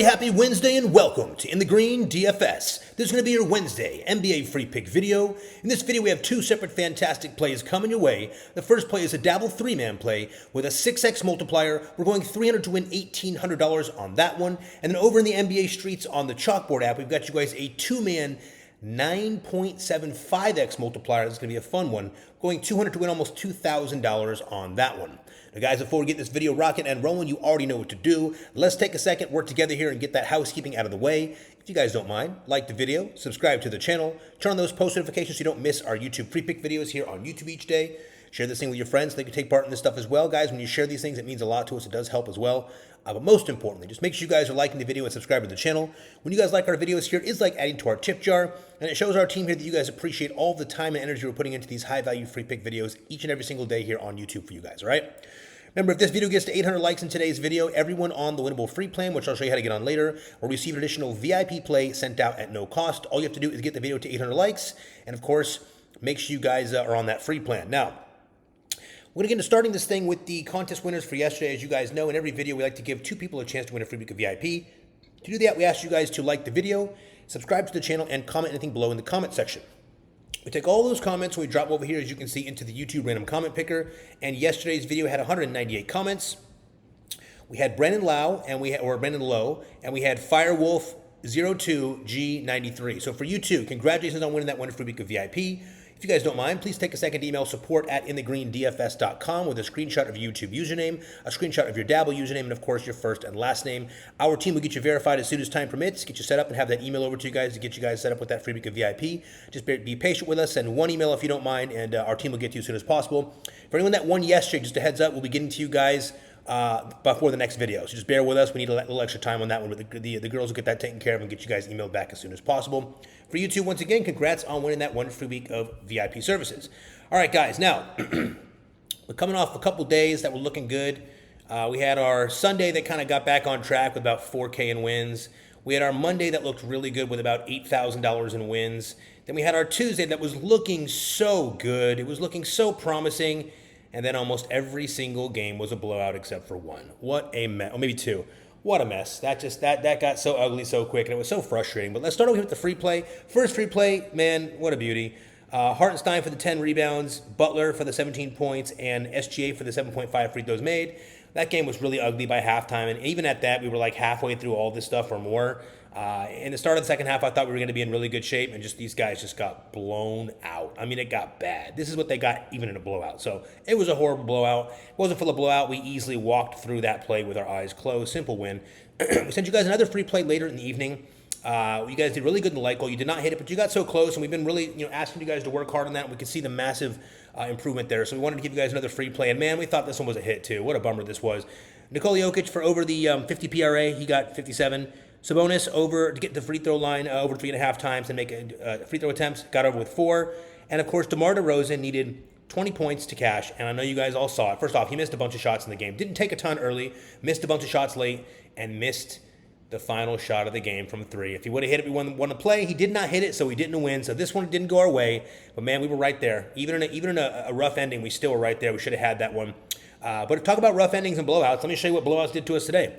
Happy Wednesday and welcome to In the Green DFS. This is going to be your Wednesday NBA free pick video. In this video, we have two separate fantastic plays coming your way. The first play is a Dabble 3-man play with a 6x multiplier. We're going $300 to win $1,800 on that one. And then over in the NBA streets on the Chalkboard app, we've got you guys a 2-man 9.75x multiplier. This is going to be a fun one. Going $200 to win almost $2,000 on that one. Now guys, before we get this video rocking and rolling, you already know what to do. Let's take a second, work together here and get that housekeeping out of the way. If you guys don't mind, like the video, subscribe to the channel, turn on those post notifications so you don't miss our YouTube free pick videos here on YouTube each day. Share this thing with your friends so they can take part in this stuff as well. Guys, when you share these things, it means a lot to us. It does help as well. But most importantly, just make sure you guys are liking the video and subscribing to the channel. When you guys like our videos here, it's like adding to our tip jar. And it shows our team here that you guys appreciate all the time and energy we're putting into these high-value free pick videos each and every single day here on YouTube for you guys, all right? Remember, if this video gets to 800 likes in today's video, everyone on the winnable free plan, which I'll show you how to get on later, will receive an additional VIP play sent out at no cost. All you have to do is get the video to 800 likes. And of course, make sure you guys are on that free plan. Now, we're going to get into starting this thing with the contest winners for yesterday. As you guys know, in every video, we like to give two people a chance to win a free week of VIP. To do that, we ask you guys to like the video, subscribe to the channel, and comment anything below in the comment section. We take all those comments and we drop over here, as you can see, into the YouTube random comment picker. And yesterday's video had 198 comments. We had Brandon Lowe, and we had Firewolf02G93. So for you two, congratulations on winning that one free week of VIP. If you guys don't mind, please take a second to email support@inthegreendfs.com with a screenshot of your YouTube username, a screenshot of your Dabble username, and of course your first and last name. Our team will get you verified as soon as time permits, get you set up and have that email over to you guys to get you guys set up with that free week of VIP. Just be patient with us, send one email if you don't mind, and our team will get to you as soon as possible. For anyone that won yesterday, just a heads up, we'll be getting to you guys before the next video. So just bear with us. We need a little extra time on that one, but the girls will get that taken care of and get you guys emailed back as soon as possible. For you two, once again, congrats on winning that one free week of VIP services. All right, guys. Now, we're coming off a couple days that were looking good. We had our Sunday that kind of got back on track with about 4K in wins. We had our Monday that looked really good with about $8,000 in wins. Then we had our Tuesday that was looking so good. It was looking so promising. And then almost every single game was a blowout except for one. What a mess. Or maybe two. What a mess. That got so ugly so quick, and it was so frustrating. But let's start over here with the free play. First free play, man, what a beauty. Hartenstein for the 10 rebounds, Butler for the 17 points, and SGA for the 7.5 free throws made. That game was really ugly by halftime, and even at that, we were like halfway through all this stuff or more. In the start of the second half, I thought we were going to be in really good shape, and just these guys just got blown out. I mean, it got bad. This is what they got even in a blowout. So it was a horrible blowout. It wasn't for the blowout. We easily walked through that play with our eyes closed. Simple win. We sent you guys another free play later in the evening. You guys did really good in the light goal. You did not hit it, but you got so close, and we've been really asking you guys to work hard on that, and we could see the massive improvement there. So we wanted to give you guys another free play, and man, we thought this one was a hit too. What a bummer this was. Nikola Jokic for over the 50 PRA. He got 57. Sabonis over to get the free throw line over 3.5 times and make free throw attempts. Got over with 4. And of course, DeMar DeRozan needed 20 points to cash, and I know you guys all saw it. First off, he missed a bunch of shots in the game. Didn't take a ton early, missed a bunch of shots late, and missed the final shot of the game from 3. If he would have hit it, we won the play. He did not hit it, so we didn't win. So this one didn't go our way. But man, we were right there. Even in a rough ending, we still were right there. We should have had that one. But to talk about rough endings and blowouts, let me show you what blowouts did to us today.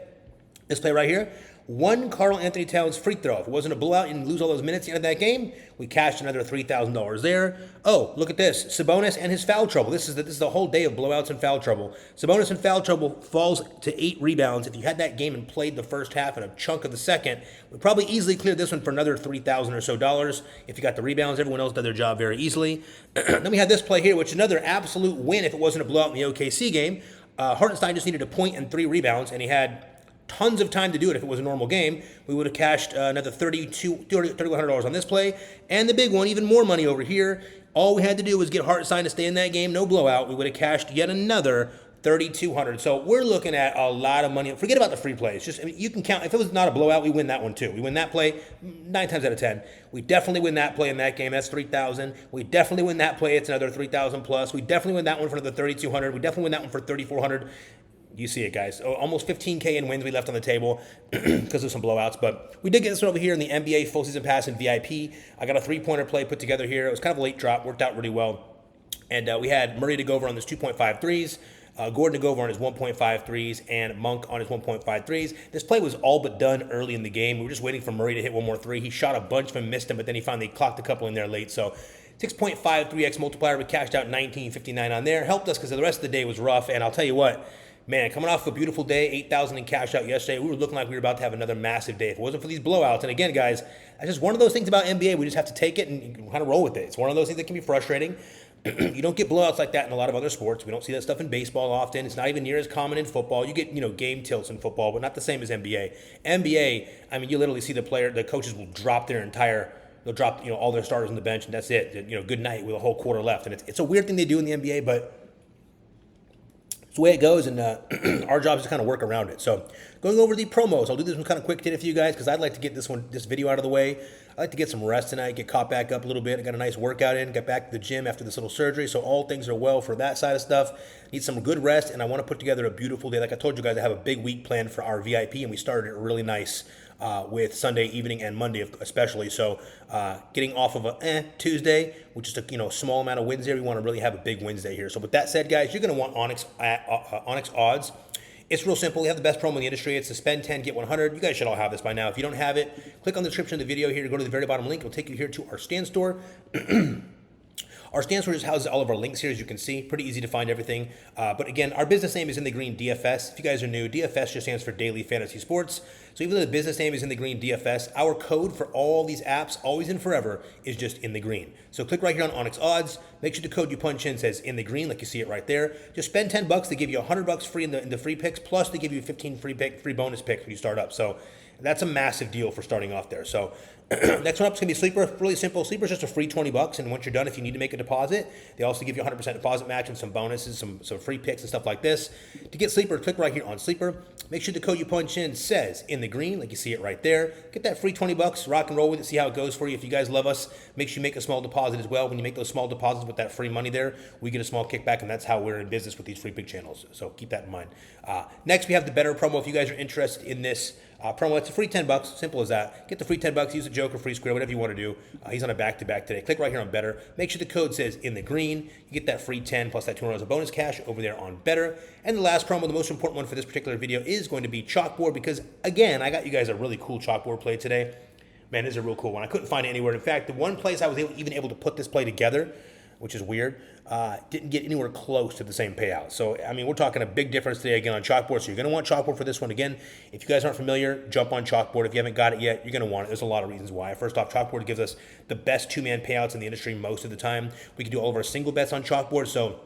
This play right here. One Karl Anthony Towns free throw. If it wasn't a blowout and lose all those minutes at the end of that game, we cashed another $3,000 there. Oh, look at this. Sabonis and his foul trouble. This is the whole day of blowouts and foul trouble. Sabonis and foul trouble falls to 8 rebounds. If you had that game and played the first half and a chunk of the second, we probably easily cleared this one for another $3,000 or so dollars. If you got the rebounds, everyone else did their job very easily. Then we had this play here, which is another absolute win if it wasn't a blowout in the OKC game. Hartenstein just needed a point and 3 rebounds, and he had tons of time to do it. If it was a normal game, we would have cashed another $3,100 on this play. And the big one, even more money over here. All we had to do was get Hartenstein to stay in that game, no blowout. We would have cashed yet another $3,200. So we're looking at a lot of money. Forget about the free plays. Just, I mean, you can count. If it was not a blowout, we win that one too. We win that play 9 times out of 10. We definitely win that play in that game. That's $3,000. We definitely win that play. It's another $3,000 plus. We definitely win that one for another $3,200. We definitely win that one for $3,400. You see it, guys. Almost 15K in wins we left on the table because of some blowouts. But we did get this one over here in the NBA full season pass in VIP. I got a 3-pointer play put together here. It was kind of a late drop. Worked out really well. And we had Murray to go over on this 2.5 threes. Gordon to go over on his 1.5 threes, and Monk on his 1.5 threes. This play was all but done early in the game. We were just waiting for Murray to hit one more three. He shot a bunch of them, missed them, but then he finally clocked a couple in there late. So 6.53x multiplier. We cashed out 19.59 on there. Helped us because the rest of the day was rough. And I'll tell you what, man, coming off a beautiful day, 8,000 in cash out yesterday, we were looking like we were about to have another massive day if it wasn't for these blowouts. And again, guys, that's just one of those things about NBA. We just have to take it and kind of roll with it. It's one of those things that can be frustrating. You don't get blowouts like that in a lot of other sports. We don't see that stuff in baseball often. It's not even near as common in football. You get, game tilts in football, but not the same as NBA. NBA, I mean, you literally see the coaches will drop they'll drop, all their starters on the bench, and that's it. Good night with a whole quarter left. And it's a weird thing they do in the NBA, but it's the way it goes, and our job is to kind of work around it. So going over the promos, I'll do this one kind of quick today for you guys because I'd like to get this video out of the way. I like to get some rest tonight, get caught back up a little bit. I got a nice workout in, got back to the gym after this little surgery, so all things are well for that side of stuff. Need some good rest, and I want to put together a beautiful day. Like I told you guys, I have a big week planned for our VIP, and we started it really nice with Sunday evening and Monday especially. So getting off of a Tuesday, which is a small amount of wins there, we want to really have a big Wednesday here. So with that said, guys, you're going to want Onyx odds. It's real simple. We have the best promo in the industry. It's a spend 10, get 100. You guys should all have this by now. If you don't have it, click on the description of the video here to go to the very bottom link. It'll take you here to our stand store. Our stand store just houses all of our links here, as you can see. Pretty easy to find everything. But again, our business name is In the Green DFS. If you guys are new, DFS just stands for Daily Fantasy Sports. So even though the business name is In the Green DFS, our code for all these apps, always and forever, is just In the Green. So click right here on Onyx Odds. Make sure the code you punch in says In the Green, like you see it right there. Just spend $10. They give you $100 free in the free picks, plus they give you 15 free bonus picks when you start up. So that's a massive deal for starting off there. So next one up is going to be Sleeper. Really simple. Sleeper is just a free $20, and once you're done, if you need to make a deposit, they also give you a 100% deposit match and some bonuses, some free picks and stuff like this. To get Sleeper, click right here on Sleeper. Make sure the code you punch in says In the Green, like you see it right there. Get that free $20, rock and roll with it, see how it goes for you. If you guys love us, make sure you make a small deposit as well. When you make those small deposits with that free money there, we get a small kickback, and that's how we're in business with these free pick channels. So keep that in mind. Next, we have the Better promo. If you guys are interested in this promo, it's a free $10, simple as that. Get the free $10, use the Joker, free square, whatever you want to do. He's on a back-to-back today. Click right here on Better. Make sure the code says In the Green. You get that free 10 plus that $200 of bonus cash over there on Better. And the last promo, the most important one for this particular video, is going to be Chalkboard, because again, I got you guys a really cool Chalkboard play today. Man, this is a real cool one. I couldn't find it anywhere. In fact, the one place I was even able to put this play together, which is weird, didn't get anywhere close to the same payout. So, I mean, we're talking a big difference today again on Chalkboard. So you're going to want Chalkboard for this one. Again, if you guys aren't familiar, jump on Chalkboard. If you haven't got it yet, you're going to want it. There's a lot of reasons why. First off, Chalkboard gives us the best two-man payouts in the industry most of the time. We can do all of our single bets on Chalkboard. So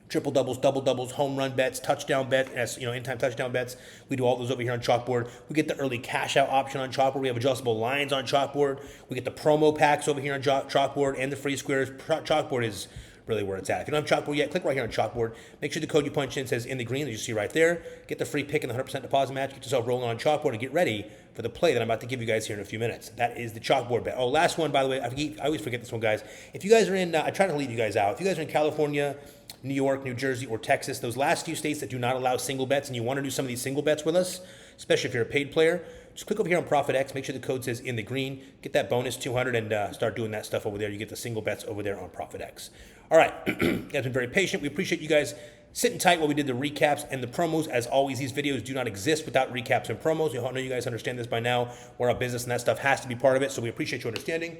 triple doubles, double doubles, home run bets, touchdown bets, in-time touchdown bets. We do all those over here on Chalkboard. We get the early cash out option on Chalkboard. We have adjustable lines on Chalkboard. We get the promo packs over here on Chalkboard and the free squares. Chalkboard is really where it's at. If you don't have Chalkboard yet, click right here on Chalkboard. Make sure the code you punch in says In the Green, as you see right there. Get the free pick and the 100% deposit match. Get yourself rolling on Chalkboard and get ready for the play that I'm about to give you guys here in a few minutes. That is the Chalkboard bet. Oh, last one, by the way. I always forget this one, guys. If you guys are in, I try to leave you guys out. If you guys are in California, New York, New Jersey, or Texas, those last few states that do not allow single bets, and you want to do some of these single bets with us, especially if you're a paid player, just click over here on Profit X. Make sure the code says In the Green. Get that bonus 200 and start doing that stuff over there. You get the single bets over there on Profit X. All right, you guys have been very patient. We appreciate you guys sitting tight while we did the recaps and the promos. As always, these videos do not exist without recaps and promos. I know you guys understand this by now. We're our business, and that stuff has to be part of it, so we appreciate your understanding.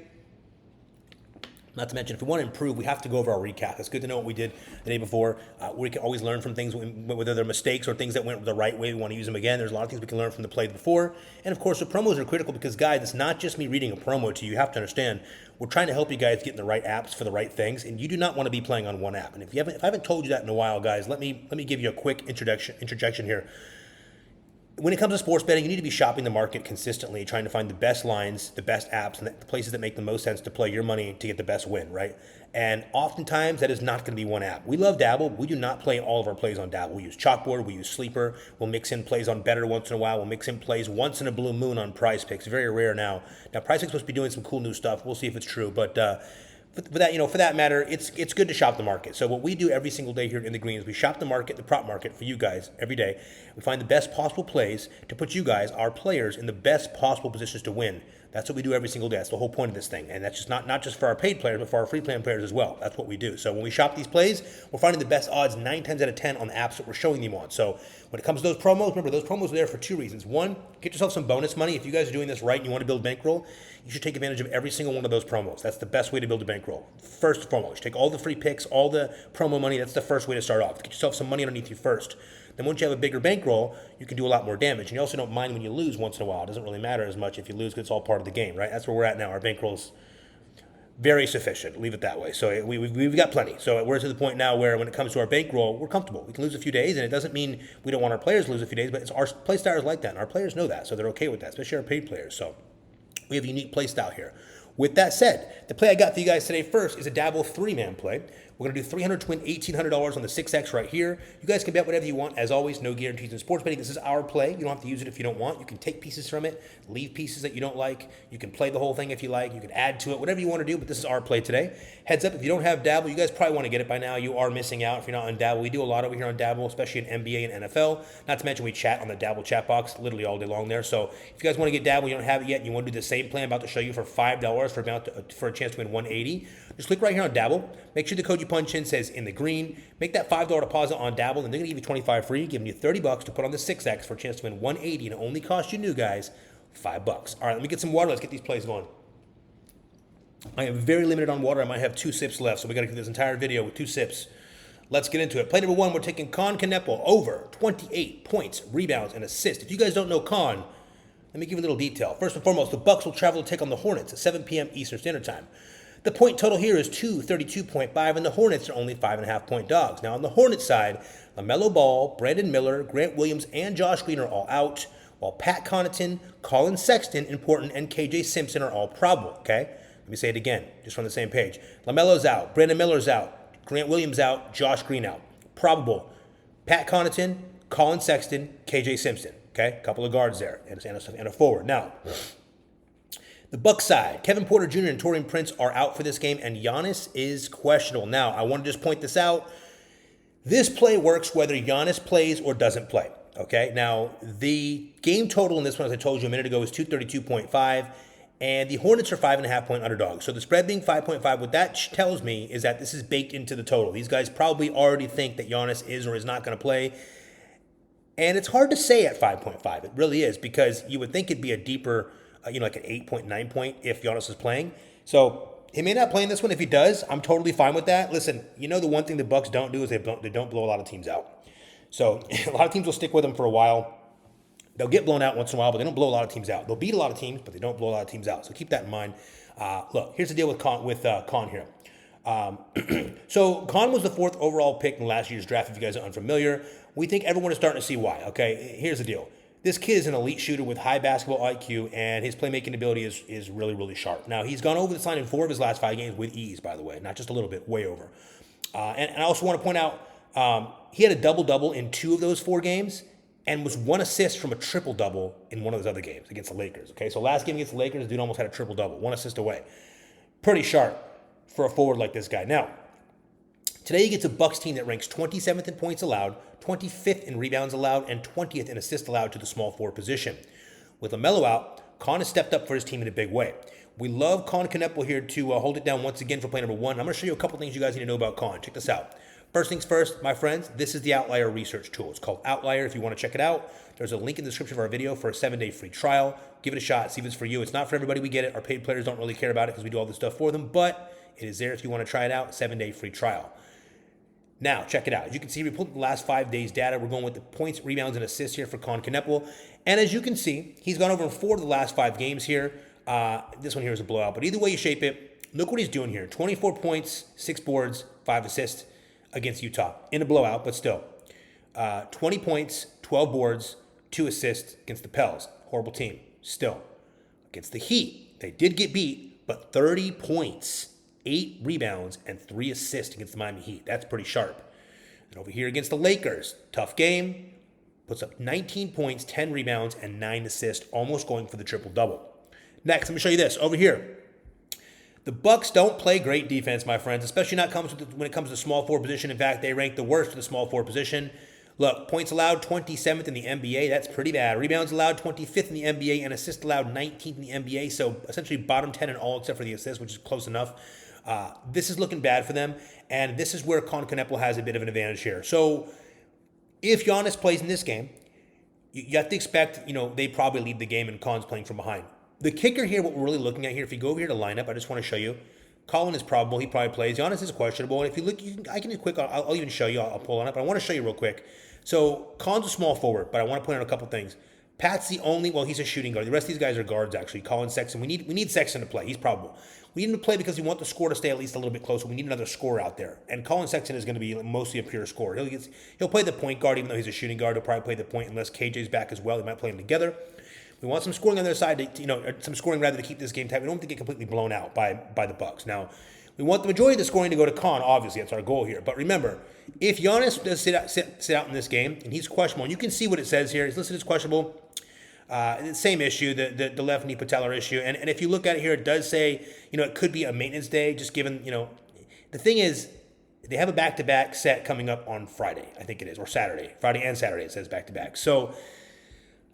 Not to mention, if we want to improve, we have to go over our recap. It's good to know what we did the day before. We can always learn from things, whether they're mistakes or things that went the right way. We want to use them again. There's a lot of things we can learn from the play before. And, of course, the promos are critical because, guys, it's not just me reading a promo to you. You have to understand, we're trying to help you guys get in the right apps for the right things, and you do not want to be playing on one app. And if I haven't told you that in a while, guys, let me give you a quick interjection here. When it comes to sports betting, you need to be shopping the market consistently, trying to find the best lines, the best apps, and the places that make the most sense to play your money to get the best win, right? And oftentimes, that is not going to be one app. We love Dabble. We do not play all of our plays on Dabble. We use Chalkboard. We use Sleeper. We'll mix in plays on Better once in a while. We'll mix in plays once in a blue moon on Prize Picks. Very rare now. Now, Prize Picks supposed to be doing some cool new stuff. We'll see if it's true. But for that matter, it's good to shop the market. So what we do every single day here in the green is we shop the market, the prop market for you guys every day. We find the best possible plays to put you guys, our players, in the best possible positions to win. That's what we do every single day. That's the whole point of this thing. And that's just not just for our paid players, but for our free plan players as well. That's what we do. So when we shop these plays, we're finding the best odds 9 times out of 10 on the apps that we're showing them on. So when it comes to those promos, remember, those promos are there for 2 reasons. One, get yourself some bonus money. If you guys are doing this right and you want to build bankroll, you should take advantage of every single one of those promos. That's the best way to build a bankroll. First and foremost, take all the free picks, all the promo money. That's the first way to start off. Get yourself some money underneath you first. Then once you have a bigger bankroll, you can do a lot more damage. And you also don't mind when you lose once in a while. It doesn't really matter as much if you lose because it's all part of the game, right? That's where we're at now. Our bankroll's very sufficient. Leave it that way. So we've got plenty. So we're to the point now where when it comes to our bankroll, we're comfortable. We can lose a few days, and it doesn't mean we don't want our players to lose a few days, but it's our play style is like that, and our players know that, so they're okay with that, especially our paid players. So we have a unique play style here. With that said, the play I got for you guys today first is a Dabble 3-man play. We're going to do 300 to win $1,800 on the 6X right here. You guys can bet whatever you want. As always, no guarantees in sports betting. This is our play. You don't have to use it if you don't want. You can take pieces from it, leave pieces that you don't like. You can play the whole thing if you like. You can add to it, whatever you want to do, but this is our play today. Heads up, if you don't have Dabble, you guys probably want to get it by now. You are missing out if you're not on Dabble. We do a lot over here on Dabble, especially in NBA and NFL. Not to mention we chat on the Dabble chat box literally all day long there. So if you guys want to get Dabble, you don't have it yet, and you want to do the same plan I'm about to show you for $5 for a chance to win 180, just click right here on Dabble. Make sure the code you punch in says in the green. Make that $5 deposit on Dabble, and they're going to give you 25 free, giving you $30 to put on the 6X for a chance to win 180, and it only costs you new guys $5. All right, let me get some water. Let's get these plays going. I am very limited on water. I might have 2 sips left, so we got to do this entire video with 2 sips. Let's get into it. Play number 1, we're taking Con Kneppel over 28 points, rebounds, and assists. If you guys don't know Con, let me give you a little detail. First and foremost, the Bucks will travel to take on the Hornets at 7 p.m. Eastern Standard Time. The point total here is 232.5, and the Hornets are only 5.5-point dogs. Now, on the Hornets side, LaMelo Ball, Brandon Miller, Grant Williams, and Josh Green are all out, while Pat Connaughton, Colin Sexton, important, and KJ Simpson are all probable, okay? Let me say it again, just on the same page. LaMelo's out, Brandon Miller's out, Grant Williams out, Josh Green out. Probable, Pat Connaughton, Colin Sexton, KJ Simpson, okay? A couple of guards there, and a forward. Now, the Bucks side, Kevin Porter Jr. and Taurean Prince are out for this game, and Giannis is questionable. Now, I want to just point this out. This play works whether Giannis plays or doesn't play, okay? Now, the game total in this one, as I told you a minute ago, is 232.5, and the Hornets are 5.5-point underdogs. So the spread being 5.5, what that tells me is that this is baked into the total. These guys probably already think that Giannis is or is not going to play, and it's hard to say at 5.5. It really is, because you would think it'd be a deeper like an 8 point, 9 point if Giannis is playing. So he may not play in this one. If he does, I'm totally fine with that. Listen, the one thing the Bucks don't do is they don't blow a lot of teams out. So a lot of teams will stick with them for a while. They'll get blown out once in a while, but they don't blow a lot of teams out. They'll beat a lot of teams, but they don't blow a lot of teams out. So keep that in mind. Look, here's the deal with Con here. So Con was the 4th overall pick in last year's draft, if you guys are unfamiliar. We think everyone is starting to see why, okay? Here's the deal. This kid is an elite shooter with high basketball IQ, and his playmaking ability is really, really sharp. Now, he's gone over the line in 4 of his last 5 games with ease, by the way, not just a little bit, way over. And I also want to point out, he had a double-double in 2 of those 4 games and was 1 assist from a triple-double in one of those other games against the Lakers. Okay, so last game against the Lakers, the dude almost had a triple-double, 1 assist away. Pretty sharp for a forward like this guy. Now, today he gets a Bucks team that ranks 27th in points allowed, 25th in rebounds allowed, and 20th in assists allowed to the small forward position. With LaMelo out, Con has stepped up for his team in a big way. We love Con Kneppel here to hold it down once again for play number 1. I'm going to show you a couple things you guys need to know about Con. Check this out. First things first, my friends, this is the Outlier research tool. It's called Outlier. If you want to check it out, there's a link in the description of our video for a 7-day free trial. Give it a shot. See if it's for you. It's not for everybody. We get it. Our paid players don't really care about it because we do all this stuff for them, but it is there if you want to try it out. 7-day free trial. Now, check it out. As you can see, we pulled up the last 5 days' data. We're going with the points, rebounds, and assists here for Con Kneppel. And as you can see, he's gone over in 4 of the last 5 games here. This one here is a blowout. But either way you shape it, look what he's doing here. 24 points, 6 boards, 5 assists against Utah. In a blowout, but still. 20 points, 12 boards, 2 assists against the Pels. Horrible team. Still. Against the Heat, they did get beat, but 30 points. 8 rebounds, and 3 assists against the Miami Heat. That's pretty sharp. And over here against the Lakers, tough game. Puts up 19 points, 10 rebounds, and 9 assists, almost going for the triple-double. Next, let me show you this. Over here, The Bucks don't play great defense, my friends, especially when it comes to small forward position. In fact, they rank the worst in the small forward position. Look, points allowed 27th in the NBA. That's pretty bad. Rebounds allowed 25th in the NBA, and assists allowed 19th in the NBA. So essentially bottom 10 in all except for the assists, which is close enough. This is looking bad for them, and this is where Kneppel has a bit of an advantage here. So if Giannis plays in this game, you have to expect, they probably lead the game and Con's playing from behind. The kicker here, what we're really looking at here, if you go over here to lineup, I just want to show you. Colin is probable. He probably plays. Giannis is questionable. And if you look, I can do quick. I'll even show you. I'll pull on it. But I want to show you real quick. So Con's a small forward, but I want to point out a couple things. Pat's the only, he's a shooting guard. The rest of these guys are guards, actually. Colin, Sexton. We need Sexton to play. He's probable. We need him to play because we want the score to stay at least a little bit closer. We need another scorer out there. And Colin Sexton is going to be mostly a pure scorer. He'll play the point guard, even though he's a shooting guard. He'll probably play the point unless KJ's back as well. They might play them together. We want some scoring on their side, some scoring rather to keep this game tight. We don't want to get completely blown out by the Bucks. Now, we want the majority of the scoring to go to Con. Obviously, that's our goal here. But remember, if Giannis does sit out in this game and he's questionable, and you can see what it says here. He's listed as questionable. Same issue, the left knee patellar issue. And if you look at it here, it does say, it could be a maintenance day, just given, the thing is, they have a back-to-back set coming up on Friday, I think it is, or Saturday. Friday and Saturday, it says back-to-back. So,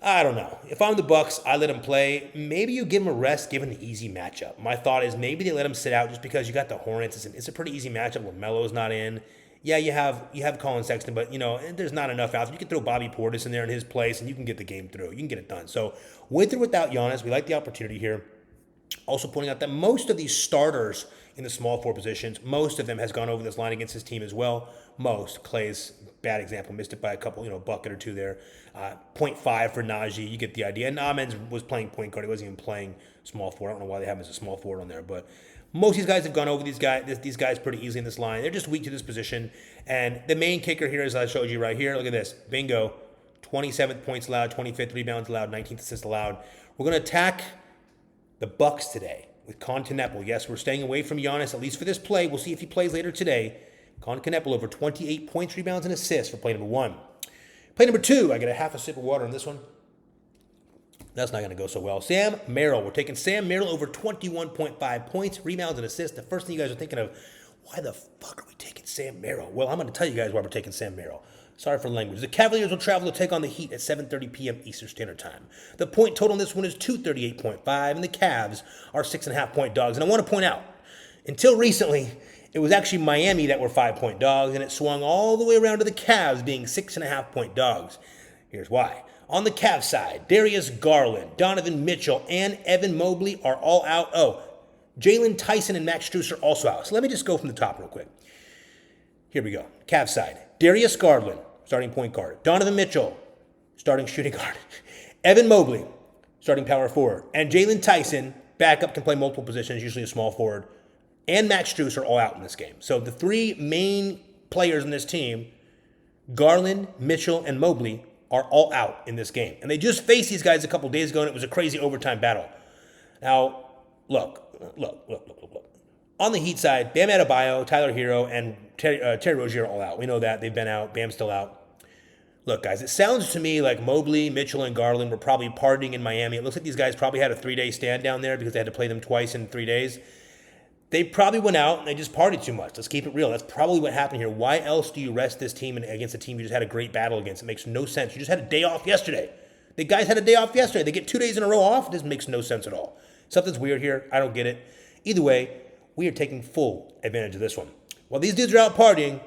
I don't know. If I'm the Bucks, I let him play. Maybe you give him a rest given the easy matchup. My thought is maybe they let him sit out just because you got the Hornets. It's a pretty easy matchup when Melo's not in. Yeah, you have Colin Sexton, but, there's not enough out. You can throw Bobby Portis in there in his place, and you can get the game through. You can get it done. So, with or without Giannis, we like the opportunity here. Also pointing out that most of these starters in the small forward positions, most of them has gone over this line against his team as well. Most. Clay's bad example, missed it by a couple, bucket or two there. 0.5 for Najee, you get the idea. And Ahmed's was playing point guard. He wasn't even playing small forward. I don't know why they have him as a small forward on there, but most of these guys have gone over these guys pretty easily in this line. They're just weak to this position. And the main kicker here, as I showed you right here, look at this. Bingo. 27th points allowed, 25th rebounds allowed, 19th assists allowed. We're going to attack the Bucks today with Kneppel. Yes, we're staying away from Giannis, at least for this play. We'll see if he plays later today. Kneppel over 28 points, rebounds, and assists for play number 1. Play number 2, I get a half a sip of water on this one. That's not going to go so well. Sam Merrill. We're taking Sam Merrill over 21.5 points, rebounds, and assists. The first thing you guys are thinking of, why the fuck are we taking Sam Merrill? Well, I'm going to tell you guys why we're taking Sam Merrill. Sorry for the language. The Cavaliers will travel to take on the Heat at 7:30 p.m. Eastern Standard Time. The point total in this one is 238.5, and the Cavs are 6.5-point dogs. And I want to point out, until recently, it was actually Miami that were 5-point dogs, and it swung all the way around to the Cavs being 6.5-point dogs. Here's why. On the Cavs side, Darius Garland, Donovan Mitchell, and Evan Mobley are all out. Oh, Jalen Tyson and Max Strus are also out. So let me just go from the top real quick. Here we go. Cavs side. Darius Garland, starting point guard. Donovan Mitchell, starting shooting guard. Evan Mobley, starting power forward. And Jalen Tyson, backup, can play multiple positions, usually a small forward. And Max Strus are all out in this game. So the three main players in this team, Garland, Mitchell, and Mobley, are all out in this game. And they just faced these guys a couple days ago, and it was a crazy overtime battle. Now, look. On the Heat side, Bam Adebayo, Tyler Hero, and Terry Rozier are all out. We know that. They've been out. Bam's still out. Look, guys, it sounds to me like Mobley, Mitchell, and Garland were probably partying in Miami. It looks like these guys probably had a 3-day stand down there because they had to play them twice in 3 days. They probably went out and they just partied too much. Let's keep it real. That's probably what happened here. Why else do you rest this team against a team you just had a great battle against? It makes no sense. You just had a day off yesterday. The guys had a day off yesterday. They get 2 days in a row off. This makes no sense at all. Something's weird here. I don't get it. Either way, we are taking full advantage of this one. While these dudes are out partying,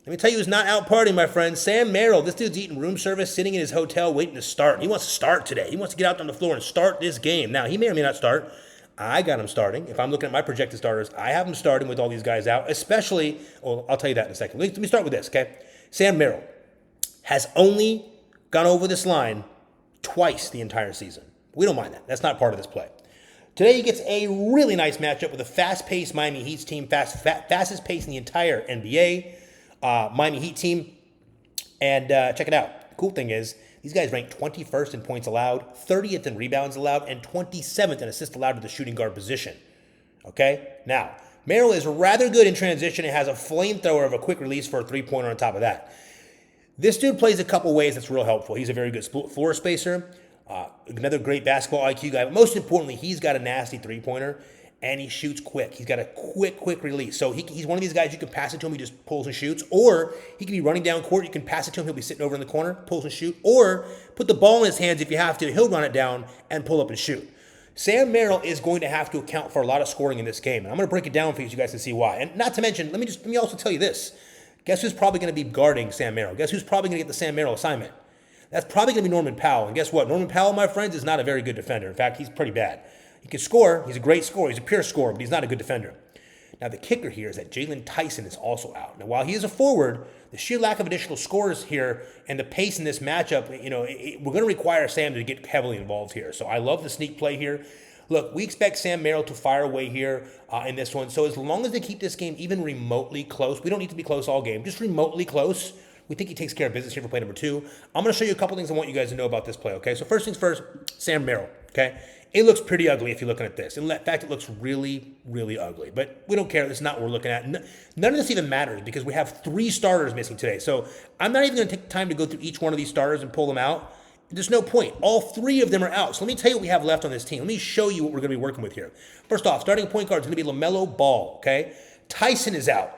let me tell you who's not out partying, my friend. Sam Merrill. This dude's eating room service, sitting in his hotel, waiting to start. He wants to start today. He wants to get out on the floor and start this game. Now, he may or may not start. I got him starting. If I'm looking at my projected starters, I have him starting with all these guys out, especially, well, I'll tell you that in a second. Let me start with this, okay? Sam Merrill has only gone over this line twice the entire season. We don't mind that. That's not part of this play. Today he gets a really nice matchup with a fast-paced Miami Heat team, fastest pace in the entire NBA, Miami Heat team. And check it out. The cool thing is, these guys rank 21st in points allowed, 30th in rebounds allowed, and 27th in assists allowed to the shooting guard position. Okay? Now, Merrill is rather good in transition and has a flamethrower of a quick release for a three-pointer on top of that. This dude plays a couple ways that's real helpful. He's a very good floor spacer, another great basketball IQ guy, but most importantly, he's got a nasty three-pointer. and he shoots quick. He's got a quick release. So he's one of these guys, you can pass it to him, he just pulls and shoots. Or he can be running down court, you can pass it to him, he'll be sitting over in the corner, pulls and shoot. Or put the ball in his hands if you have to, he'll run it down and pull up and shoot. Sam Merrill is going to have to account for a lot of scoring in this game. And I'm going to break it down for you so you guys can see why. And not to mention, let me also tell you this. Guess who's probably going to be guarding Sam Merrill? Guess who's probably going to get the Sam Merrill assignment? That's probably going to be Norman Powell. And guess what? Norman Powell, my friends, is not a very good defender. In fact, he's pretty bad. He can score. He's a great scorer. He's a pure scorer, but he's not a good defender. Now, the kicker here is that Jalen Tyson is also out. Now, while he is a forward, the sheer lack of additional scores here and the pace in this matchup, we're going to require Sam to get heavily involved here. So I love the sneak play here. Look, we expect Sam Merrill to fire away here in this one. So as long as they keep this game even remotely close, we don't need to be close all game, just remotely close. We think he takes care of business here for play number 2. I'm going to show you a couple things I want you guys to know about this play, okay? So first things first, Sam Merrill, okay? It looks pretty ugly if you're looking at this. In fact, it looks really, really ugly. But we don't care. That's not what we're looking at. None of this even matters because we have 3 starters missing today. So I'm not even going to take time to go through each one of these starters and pull them out. There's no point. All 3 of them are out. So let me tell you what we have left on this team. Let me show you what we're going to be working with here. First off, starting point guard is going to be LaMelo Ball, okay? Tyson is out.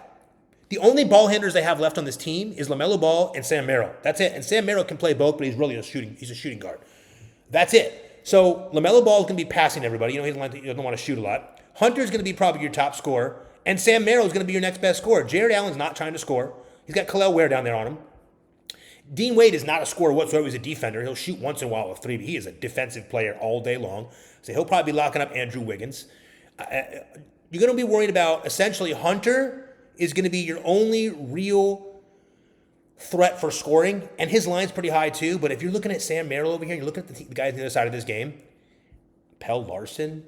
The only ball handlers they have left on this team is LaMelo Ball and Sam Merrill. That's it. And Sam Merrill can play both, but he's really a shooting guard. That's it. So LaMelo Ball is going to be passing everybody. He doesn't want to shoot a lot. Hunter is going to be probably your top scorer. And Sam Merrill is going to be your next best scorer. Jared Allen's not trying to score. He's got Khalil Ware down there on him. Dean Wade is not a scorer whatsoever. He's a defender. He'll shoot once in a while a 3, but he is a defensive player all day long. So he'll probably be locking up Andrew Wiggins. You're going to be worried about essentially Hunter is going to be your only real threat for scoring, and his line's pretty high too. But if you're looking at Sam Merrill over here, you're looking at the guys on the other side of this game, Pell Larson,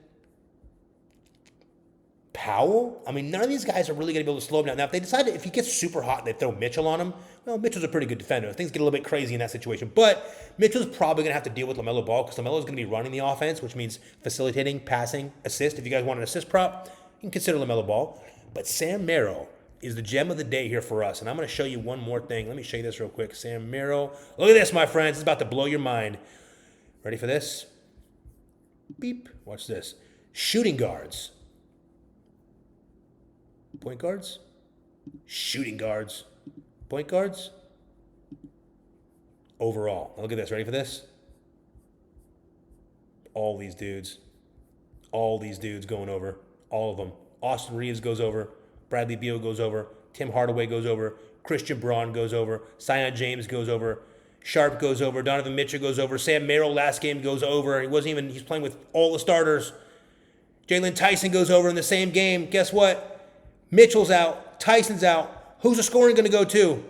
Powell. I mean, none of these guys are really going to be able to slow him down. Now, if they decide if he gets super hot, they throw Mitchell on him. Well, Mitchell's a pretty good defender. Things get a little bit crazy in that situation. But Mitchell's probably going to have to deal with LaMelo Ball because LaMelo's going to be running the offense, which means facilitating, passing, assist. If you guys want an assist prop, you can consider LaMelo Ball. But Sam Merrill is the gem of the day here for us. And I'm going to show you one more thing. Let me show you this real quick. Sam Merrill. Look at this, my friends. It's about to blow your mind. Ready for this? Beep. Watch this. Shooting guards. Point guards. Shooting guards. Point guards. Overall. Now look at this. Ready for this? All these dudes. All these dudes going over. All of them. Austin Reeves goes over. Bradley Beal goes over. Tim Hardaway goes over. Christian Braun goes over. Zion James goes over. Sharp goes over. Donovan Mitchell goes over. Sam Merrill last game goes over. He's playing with all the starters. Jalen Tyson goes over in the same game. Guess what? Mitchell's out. Tyson's out. Who's the scoring going to go to?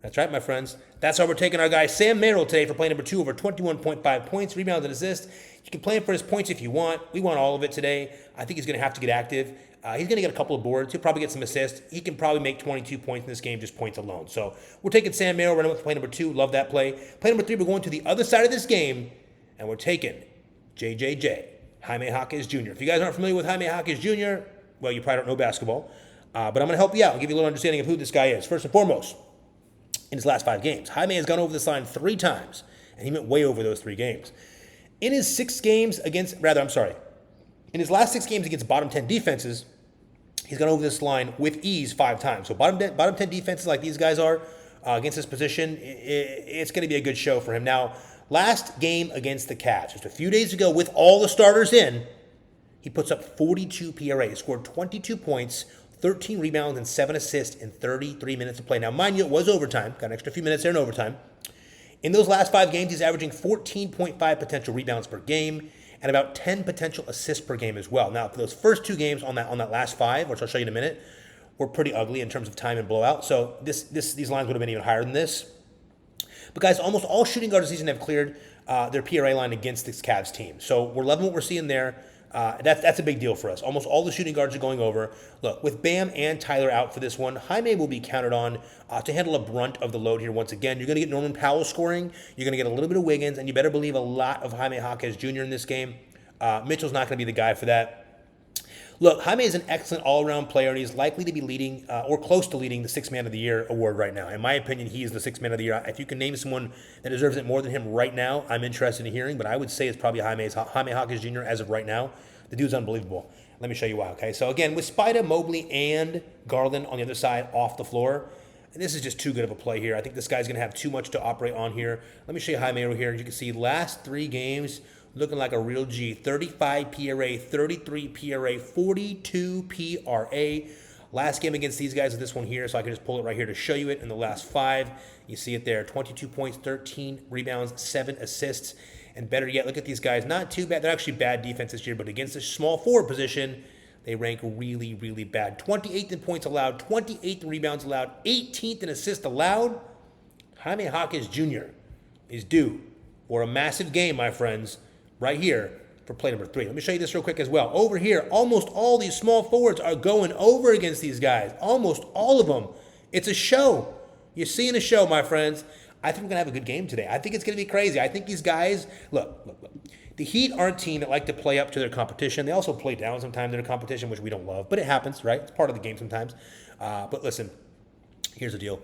That's right, my friends. That's how we're taking our guy Sam Merrill today for play number 2 over 21.5 points, rebounds, and assists. You can play him for his points if you want. We want all of it today. I think he's going to have to get active. He's going to get a couple of boards. He'll probably get some assists. He can probably make 22 points in this game, just points alone. So we're taking Sam Merrill, running with play number 2. Love that play. Play number 3, we're going to the other side of this game, and we're taking JJJ, Jaime Jaquez Jr. If you guys aren't familiar with Jaime Jaquez Jr., well, you probably don't know basketball. But I'm going to help you out and give you a little understanding of who this guy is. First and foremost, in his last 5 games, Jaime has gone over this line 3 times, and he went way over those 3 games. In his last 6 games against bottom 10 defenses, he's gone over this line with ease 5 times. So bottom 10 defenses like these guys are against this position, it's going to be a good show for him. Now, last game against the Cavs, just a few days ago with all the starters in, he puts up 42 PRA. He scored 22 points, 13 rebounds, and 7 assists in 33 minutes of play. Now, mind you, it was overtime. Got an extra few minutes there in overtime. In those last 5 games, he's averaging 14.5 potential rebounds per game and about 10 potential assists per game as well. Now, for those first 2 games on that last 5, which I'll show you in a minute, were pretty ugly in terms of time and blowout. So these lines would have been even higher than this. But guys, almost all shooting guards this season have cleared their PRA line against this Cavs team. So we're loving what we're seeing there. That's a big deal for us. Almost all the shooting guards are going over. Look, with Bam and Tyler out for this one, Jaime will be counted on to handle a brunt of the load here once again. You're going to get Norman Powell scoring. You're going to get a little bit of Wiggins, and you better believe a lot of Jaime Jaquez Jr. in this game. Mitchell's not going to be the guy for that. Look, Jaime is an excellent all-around player, and he's likely to be leading or close to leading the Sixth Man of the Year award right now. In my opinion, he is the Sixth Man of the Year. If you can name someone that deserves it more than him right now, I'm interested in hearing, but I would say it's probably Jaime Jaquez Jr. as of right now. The dude's unbelievable. Let me show you why, okay? So again, with Spida, Mobley, and Garland on the other side off the floor, and this is just too good of a play here. I think this guy's going to have too much to operate on here. Let me show you Jaime over here. As you can see, last 3 games, looking like a real G. 35 PRA, 33 PRA, 42 PRA. Last game against these guys is this one here, so I can just pull it right here to show you it. In the last 5, you see it there. 22 points, 13 rebounds, 7 assists. And better yet, look at these guys. Not too bad. They're actually bad defense this year, but against the small forward position, they rank really, really bad. 28th in points allowed, 28th in rebounds allowed, 18th in assists allowed. Jaime Jaquez Jr. is due for a massive game, my friends, right here for play number 3. Let me show you this real quick as well. Over here, almost all these small forwards are going over against these guys. Almost all of them. It's a show. You're seeing a show, my friends. I think we're going to have a good game today. I think it's going to be crazy. I think these guys, look. The Heat are a team that like to play up to their competition. They also play down sometimes to their competition, which we don't love. But it happens, right? It's part of the game sometimes. But listen, here's the deal.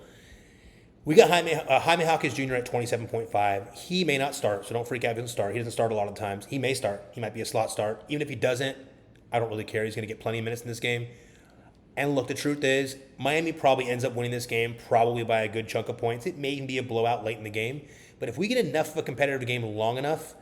We got Jaime Jaquez Jr. at 27.5. He may not start, so don't freak out if he doesn't start. He doesn't start a lot of times. He may start. He might be a slot start. Even if he doesn't, I don't really care. He's going to get plenty of minutes in this game. And look, the truth is, Miami probably ends up winning this game, probably by a good chunk of points. It may even be a blowout late in the game. But if we get enough of a competitive game long enough,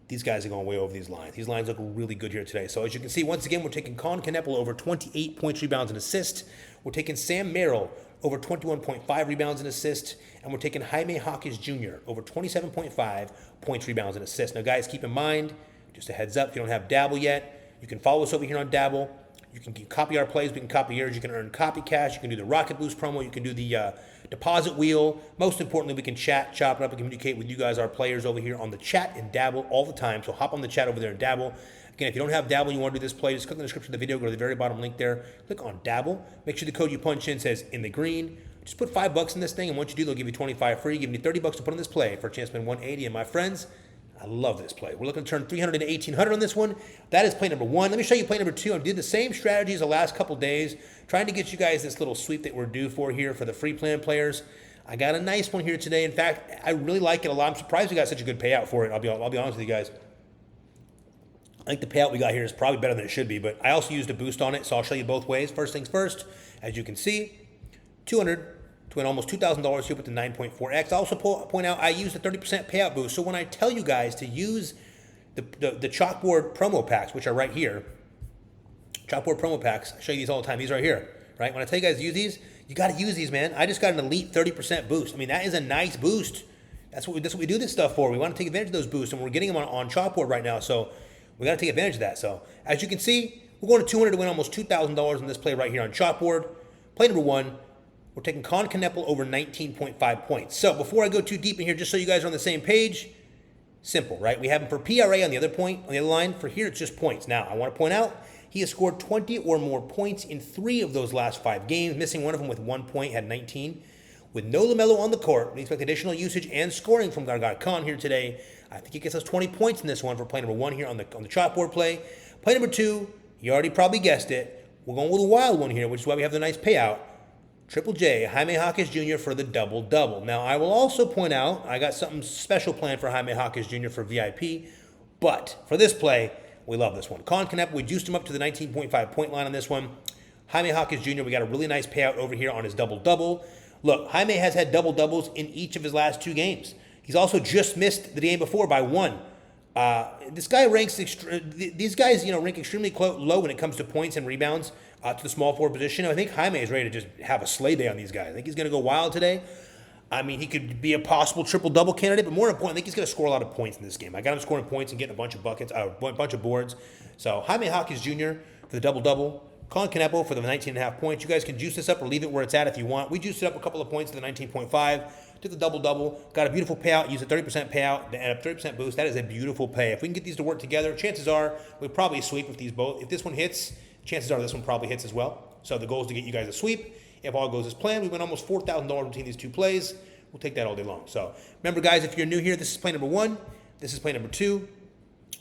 these guys are going way over these lines. These lines look really good here today. So as you can see, once again, we're taking Con Caneppel over 28 points, rebounds, and assists. We're taking Sam Merrill over 21.5 rebounds and assists. And we're taking Jaime Jaquez Jr. over 27.5 points, rebounds, and assists. Now, guys, keep in mind, just a heads up, if you don't have Dabble yet, you can follow us over here on Dabble. You can copy our plays. We can copy yours. You can earn copy cash. You can do the Rocket Boost promo. You can do the deposit wheel. Most importantly, we can chat, chop it up, and communicate with you guys, our players over here on the chat and Dabble all the time. So hop on the chat over there and Dabble. Again, if you don't have Dabble and you want to do this play, just click on the description of the video. Go to the very bottom link there. Click on Dabble. Make sure the code you punch in says in the green. Just put $5 in this thing, and once you do, they'll give you 25 free. Give me $30 to put on this play for a chance to win 180. And my friends, I love this play. We're looking to turn 300 into 1,800 on this one. That is play number 1. Let me show you play number 2. I did the same strategies the last couple days, trying to get you guys this little sweep that we're due for here for the free plan players. I got a nice one here today. In fact, I really like it a lot. I'm surprised we got such a good payout for it. I'll be honest with you guys. I think the payout we got here is probably better than it should be, but I also used a boost on it, so I'll show you both ways. First things first, as you can see, 200 to win almost $2,000 here with the 9.4x. I also point out I used a 30% payout boost. So when I tell you guys to use the Chalkboard promo packs, which are right here, Chalkboard promo packs, I show you these all the time. These right here, right? When I tell you guys to use these, you got to use these, man. I just got an elite 30% boost. I mean, that is a nice boost. That's what we do this stuff for. We want to take advantage of those boosts, and we're getting them on Chalkboard right now. So we got to take advantage of that. So as you can see, we're going to 200 to win almost $2,000 in this play right here on Chalkboard. Play number 1. We're taking Con Caneppel over 19.5 points. So before I go too deep in here, just so you guys are on the same page, simple, right? We have him for PRA on the other line. For here, it's just points. Now, I want to point out, he has scored 20 or more points in 3 of those last 5 games, missing one of them with 1 point, had 19. With no LaMelo on the court, we expect additional usage and scoring from our guy Con here today. I think he gets us 20 points in this one for play number 1 here on the Chalkboard play. Play number 2, you already probably guessed it. We're going with a wild one here, which is why we have the nice payout. Triple J, Jaime Jaquez Jr. for the double-double. Now, I will also point out, I got something special planned for Jaime Jaquez Jr. for VIP, but for this play, we love this one. Con Caneppel, we juiced him up to the 19.5 point line on this one. Jaime Jaquez Jr., we got a really nice payout over here on his double-double. Look, Jaime has had double-doubles in each of his last 2 games. He's also just missed the game before by 1. This guy ranks, these guys, rank extremely low when it comes to points and rebounds to the small forward position. I think Jaime is ready to just have a sleigh day on these guys. I think he's going to go wild today. I mean, he could be a possible triple-double candidate, but more important, I think he's going to score a lot of points in this game. I got him scoring points and getting a bunch of buckets, a bunch of boards. So Jaime Jaquez Jr. for the double-double. Con Caneppel for the 19.5 points. You guys can juice this up or leave it where it's at if you want. We juiced it up a couple of points to the 19.5. Took the double-double. Got a beautiful payout. Used a 30% payout and a 30% boost. That is a beautiful pay. If we can get these to work together, chances are we'll probably sweep with these both. If this one hits, chances are this one probably hits as well. So the goal is to get you guys a sweep. If all goes as planned, we win almost $4,000 between these 2 plays. We'll take that all day long. So remember, guys, if you're new here, this is play number 1. This is play number 2.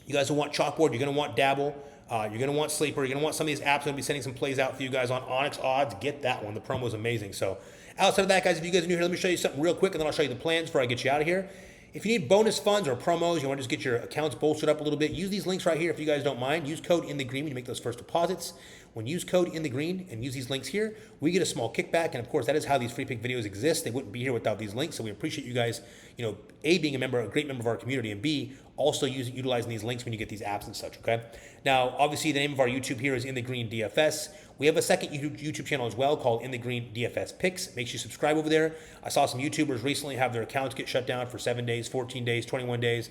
You guys will want Chalkboard. You're going to want Dabble. You're going to want Sleeper. You're going to want some of these apps. I'm going to be sending some plays out for you guys on Onyx Odds. Get that one. The promo is amazing. So outside of that, guys, if you guys are new here, let me show you something real quick, and then I'll show you the plans before I get you out of here. If you need bonus funds or promos, you want to just get your accounts bolstered up a little bit, use these links right here if you guys don't mind. Use code INTHEGREEN when you make those first deposits. When you use code INTHEGREEN and use these links here, we get a small kickback. And of course, that is how these free pick videos exist. They wouldn't be here without these links. So we appreciate you guys, A, being a great member of our community, and B, also utilizing these links when you get these apps and such, okay? Now, obviously, the name of our YouTube here is In the Green DFS. We have a second YouTube channel as well called In the Green DFS Picks. Make sure you subscribe over there. I saw some YouTubers recently have their accounts get shut down for 7 days, 14 days, 21 days.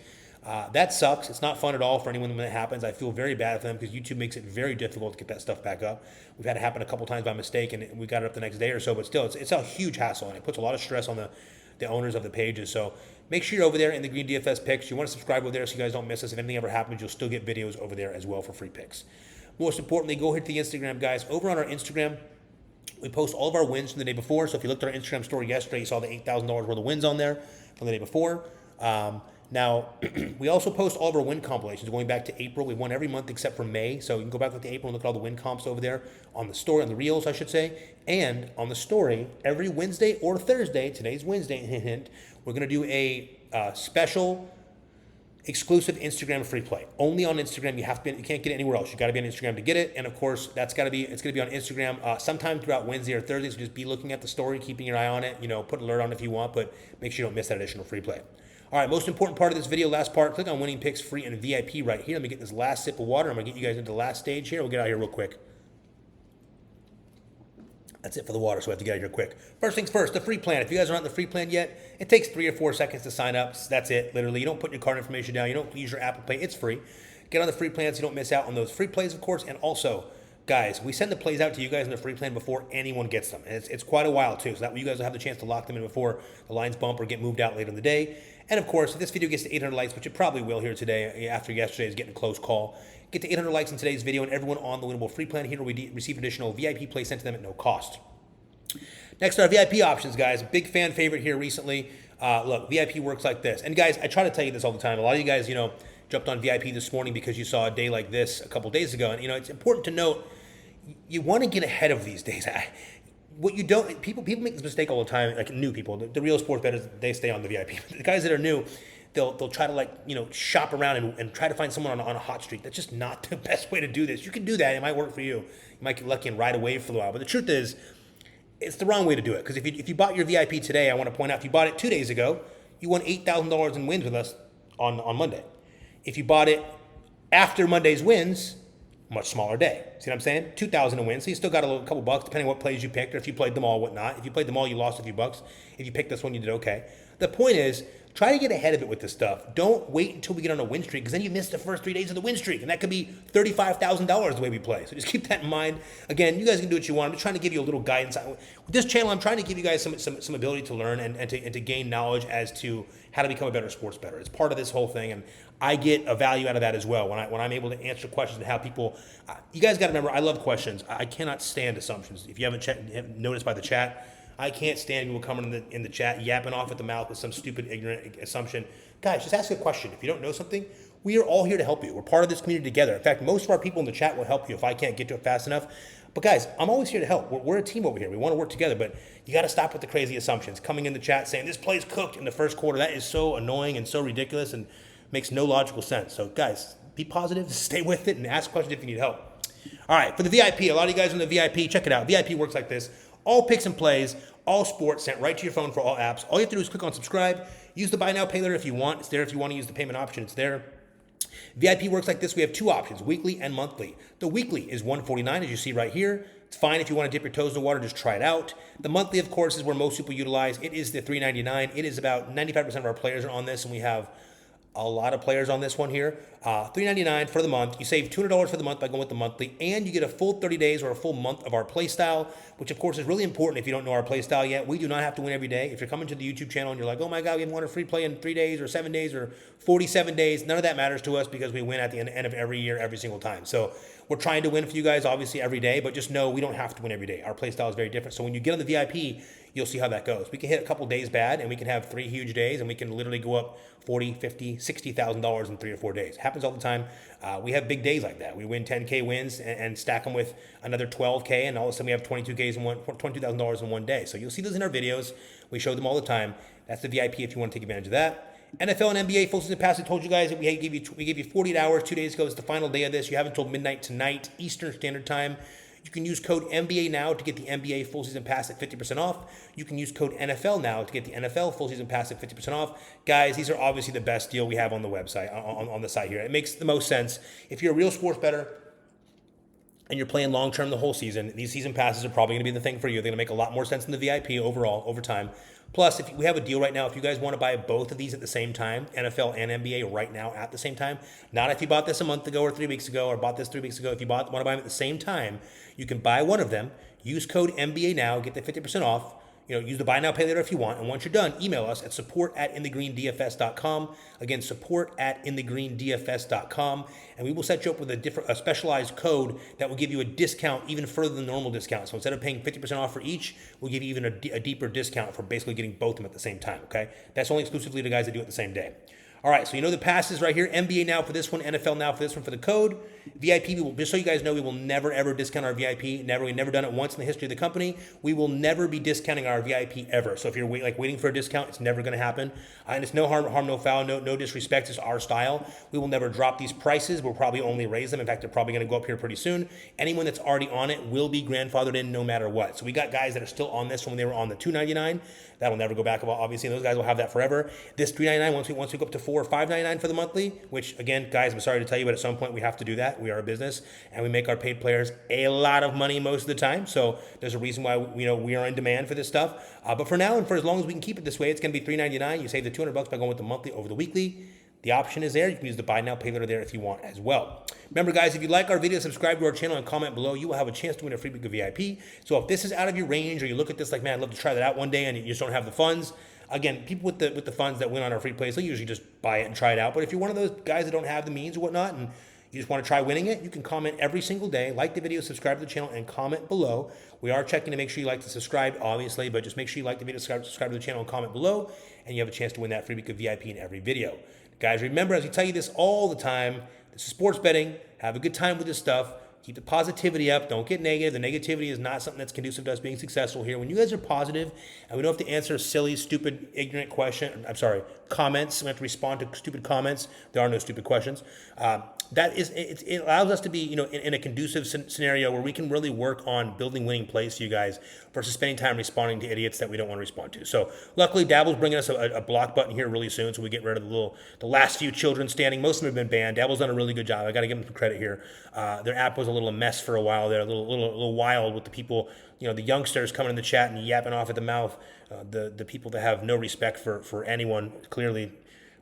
That sucks. It's not fun at all for anyone when that happens. I feel very bad for them because YouTube makes it very difficult to get that stuff back up. We've had it happen a couple times by mistake, and we got it up the next day or so, but still, it's a huge hassle, and it puts a lot of stress on the owners of the pages. So make sure you're over there in the Green DFS Picks. You want to subscribe over there so you guys don't miss us. If anything ever happens, you'll still get videos over there as well for free picks. Most importantly, go hit the Instagram, guys. Over on our Instagram, we post all of our wins from the day before. So if you looked at our Instagram story yesterday, you saw the $8,000 worth of wins on there from the day before. Now, we also post all of our win compilations going back to April. We won every month except for May. So you can go back to April and look at all the win comps over there on the story, on the reels, I should say. And on the story, every Wednesday or Thursday, today's Wednesday, hint, we're going to do a special exclusive Instagram free play. Only on Instagram. You can't get it anywhere else. You got to be on Instagram to get it. And of course, it's going to be on Instagram sometime throughout Wednesday or Thursday. So just be looking at the story, keeping your eye on it. Put an alert on if you want, but make sure you don't miss that additional free play. All right, most important part of this video, last part, click on Winning Picks Free and VIP right here. Let me get this last sip of water. I'm going to get you guys into the last stage here. We'll get out of here real quick. That's it for the water, so we have to get out of here quick. First things first, the free plan. If you guys aren't on the free plan yet, it takes 3 or 4 seconds to sign up. That's it, literally. You don't put your card information down. You don't use your Apple Pay. It's free. Get on the free plan so you don't miss out on those free plays, of course. And also, guys, we send the plays out to you guys in the free plan before anyone gets them. And it's quite a while, too, so that way you guys will have the chance to lock them in before the lines bump or get moved out later in the day. And, of course, if this video gets to 800 likes, which it probably will here today after yesterday's getting a close call, get to 800 likes in today's video, and everyone on the Winnable free plan here will receive additional VIP plays sent to them at no cost. Next, our VIP options, guys. Big fan favorite here recently. Look, VIP works like this. And, guys, I try to tell you this all the time. A lot of you guys, jumped on VIP this morning because you saw a day like this a couple days ago. And, it's important to note, you want to get ahead of these days. What you don't, people make this mistake all the time, like new people. The real sports bettors, they stay on the VIP. The guys that are new, they'll try to shop around and try to find someone on a hot streak. That's just not the best way to do this. You can do that. It might work for you. You might get lucky and ride a wave for a while. But the truth is, it's the wrong way to do it. Because if you bought your VIP today, I want to point out, if you bought it 2 days ago, you won $8,000 in wins with us on Monday. If you bought it after Monday's wins, much smaller day. See what I'm saying? 2,000 to win. So you still got a couple bucks, depending on what plays you picked, or if you played them all, whatnot. If you played them all, you lost a few bucks. If you picked this one, you did okay. The point is, try to get ahead of it with this stuff. Don't wait until we get on a win streak, because then you miss the first 3 days of the win streak, and that could be $35,000 the way we play. So just keep that in mind. Again, you guys can do what you want. I'm just trying to give you a little guidance. With this channel, I'm trying to give you guys some ability to learn and to gain knowledge as to how to become a better sports bettor. It's part of this whole thing, and I get a value out of that as well when I'm able to answer questions and how people. You guys got to remember, I love questions. I cannot stand haven't If you haven't noticed by the chat, I can't stand people coming in the chat yapping off at the mouth with some stupid ignorant assumption. Guys, just ask a question. If you don't know something, we are all here to help you. We're part of this community together. In fact, most of our people in the chat will help you if I can't get to it fast enough. But guys, I'm always here to help. We're a team over here. We want to work together, but you got to stop with the crazy assumptions. Coming in the chat saying this play's cooked in the first quarter, that is so annoying and so ridiculous and makes no logical sense. So guys, be positive, stay with it, and ask questions if you need help. All right, for the VIP, a lot of you guys on the VIP, check it out. VIP works like this. All picks and plays, all sports sent right to your phone for all apps. All you have to do is click on subscribe. Use the buy now, pay later if you want. It's there if you want to use the payment option. It's there. VIP works like this. We have 2 options, weekly and monthly. The weekly is $149, as you see right here. It's fine if you want to dip your toes in the water, just try it out. The monthly, of course, is where most people utilize. It is the $399. It is about 95% of our players are on this, and we have a lot of players on this one here. $399 for the month. You save $200 for the month by going with the monthly, and you get a full 30 days or a full month of our play style, which of course is really important if you don't know our play style yet. We do not have to win every day. If you're coming to the YouTube channel and you're like, oh my God, we haven't won a free play in 3 days or 7 days or 47 days, none of that matters to us because we win at the end of every year, every single time. So we're trying to win for you guys, obviously, every day, but just know we don't have to win every day. Our play style is very different. So when you get on the VIP, you'll see how that goes. We can hit a couple days bad, and we can have 3 huge days, and we can literally go up $40,000, $50,000, $60,000 in 3 or 4 days. It happens all the time. We have big days like that. We win 10K wins and stack them with another 12K, and all of a sudden we have $22,000 in one day. So you'll see those in our videos. We show them all the time. That's the VIP if you want to take advantage of that. NFL and NBA full season pass. I told you guys that we gave you 48 hours 2 days ago. It's the final day of this. You have until midnight tonight Eastern Standard Time. You can use code NBA now to get the NBA full season pass at 50% off. You can use code NFL now to get the NFL full season pass at 50% off. Guys, these are obviously the best deal we have on the website, on the site here. It makes the most sense. If you're a real sports bettor and you're playing long-term the whole season, these season passes are probably going to be the thing for you. They're going to make a lot more sense than the VIP overall over time. Plus, if we have a deal right now, if you guys want to buy both of these at the same time, NFL and NBA right now at the same time, not if you bought this a month ago or 3 weeks ago or bought this 3 weeks ago. If you want to buy them at the same time, you can buy one of them, use code NBA now, get the 50% off. Use the buy now, pay later if you want. And once you're done, email us at support@inthegreendfs.com. Again, support@inthegreendfs.com. And we will set you up with a specialized code that will give you a discount even further than normal discount. So instead of paying 50% off for each, we'll give you even a deeper discount for basically getting both of them at the same time, okay? That's only exclusively to guys that do it the same day. All right, so the passes right here. NBA now for this one, NFL now for this one for the code. VIP, just so you guys know, we will never, ever discount our VIP. We've never done it once in the history of the company. We will never be discounting our VIP ever. So if you're waiting for a discount, it's never going to happen. And it's no harm, no foul, no disrespect. It's our style. We will never drop these prices. We'll probably only raise them. In fact, they're probably going to go up here pretty soon. Anyone that's already on it will be grandfathered in no matter what. So we got guys that are still on this when they were on the $2.99. That'll never go back, obviously, and those guys will have that forever. This $3.99, once we go up to $4 or $5.99 for the monthly, which, again, guys, I'm sorry to tell you, but at some point we have to do that. We are a business, and we make our paid players a lot of money most of the time, so there's a reason why we are in demand for this stuff. But for now, and for as long as we can keep it this way, it's going to be $3.99. You save the $200 by going with the monthly over the weekly. The option is there. You can use the buy now, pay later there if you want as well. Remember, guys, if you like our video, subscribe to our channel and comment below. You will have a chance to win a free week of VIP. So if this is out of your range, or you look at this like, man, I'd love to try that out one day, and you just don't have the funds. Again, people with the funds that win on our free plays, they usually just buy it and try it out. But if you're one of those guys that don't have the means or whatnot, and you just want to try winning it, you can comment every single day, like the video, subscribe to the channel, and comment below. We are checking to make sure you like to subscribe, obviously, but just make sure you like the video, subscribe to the channel, and comment below, and you have a chance to win that free week of VIP in every video. Guys, remember, as we tell you this all the time, this is sports betting. Have a good time with this stuff. Keep the positivity up. Don't get negative. The negativity is not something that's conducive to us being successful here. When you guys are positive and we don't have to answer silly, stupid, ignorant comments. We have to respond to stupid comments. There are no stupid questions. It allows us to be, in a conducive scenario where we can really work on building winning plays to you guys versus spending time responding to idiots that we don't want to respond to. So luckily, Dabble's bringing us a block button here really soon, so we get rid of the last few children standing. Most of them have been banned. Dabble's done a really good job. I got to give them some credit here. Their app was a little mess for a while there, a little wild with the people, the youngsters coming in the chat and yapping off at the mouth. The people that have no respect for anyone, clearly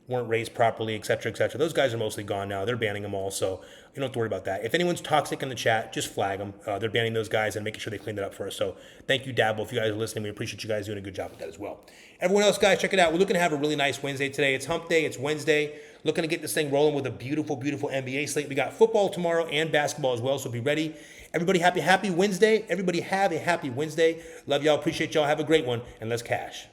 weren't raised properly, et cetera, et cetera. Those guys are mostly gone now. They're banning them all, so you don't have to worry about that. If anyone's toxic in the chat, just flag them. They're banning those guys and making sure they clean it up for us. So thank you, Dabble. If you guys are listening, we appreciate you guys doing a good job with that as well. Everyone else, guys, check it out. We're looking to have a really nice Wednesday today. It's hump day. It's Wednesday. Looking to get this thing rolling with a beautiful, beautiful NBA slate. We got football tomorrow and basketball as well, so be ready. Everybody happy Wednesday. Everybody have a happy Wednesday. Love y'all. Appreciate y'all. Have a great one, and let's cash.